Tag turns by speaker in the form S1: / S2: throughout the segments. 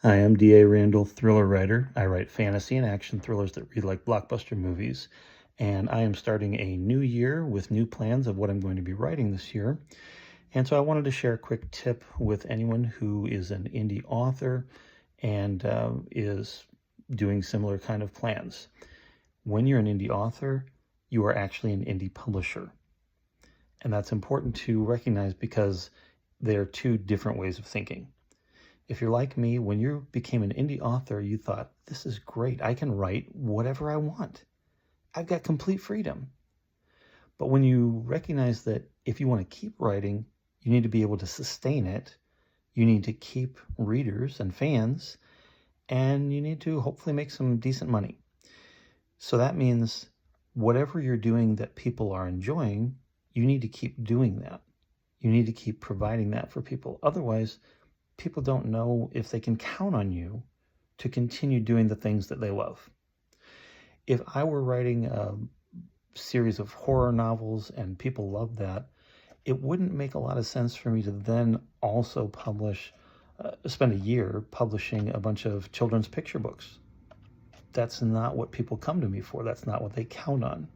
S1: Hi, I'm D.A. Randall, thriller writer. I write fantasy and action thrillers that read like blockbuster movies. And I am starting a new year with new plans of what I'm going to be writing this year. And so I wanted to share a quick tip with anyone who is an indie author and is doing similar kind of plans. When you're an indie author, you are actually an indie publisher. And that's important to recognize because they are two different ways of thinking. If you're like me, when you became an indie author, you thought, this is great. I can write whatever I want. I've got complete freedom. But when you recognize that if you want to keep writing, you need to be able to sustain it. You need to keep readers and fans, and you need to hopefully make some decent money. So that means whatever you're doing that people are enjoying, you need to keep doing that. You need to keep providing that for people. Otherwise, people don't know if they can count on you to continue doing the things that they love. If I were writing a series of horror novels and people loved that, it wouldn't make a lot of sense for me to then also spend a year publishing a bunch of children's picture books. That's not what people come to me for. That's not what they count on.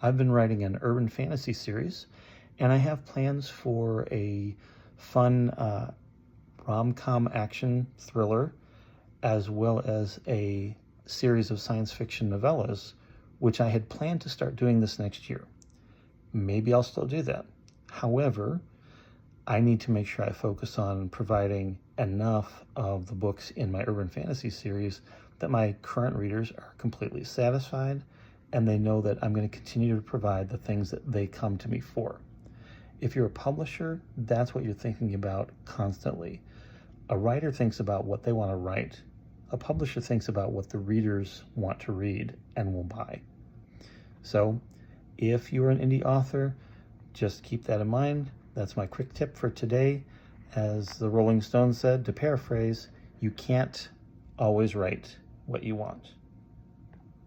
S1: I've been writing an urban fantasy series, and I have plans for a fun rom-com action thriller, as well as a series of science fiction novellas, which I had planned to start doing this next year. Maybe I'll still do that. However, I need to make sure I focus on providing enough of the books in my urban fantasy series that my current readers are completely satisfied and they know that I'm going to continue to provide the things that they come to me for. If you're a publisher, that's what you're thinking about constantly. A writer thinks about what they want to write. A publisher thinks about what the readers want to read and will buy. So if you're an indie author, just keep that in mind. That's my quick tip for today. As the Rolling Stones said, to paraphrase, you can't always write what you want.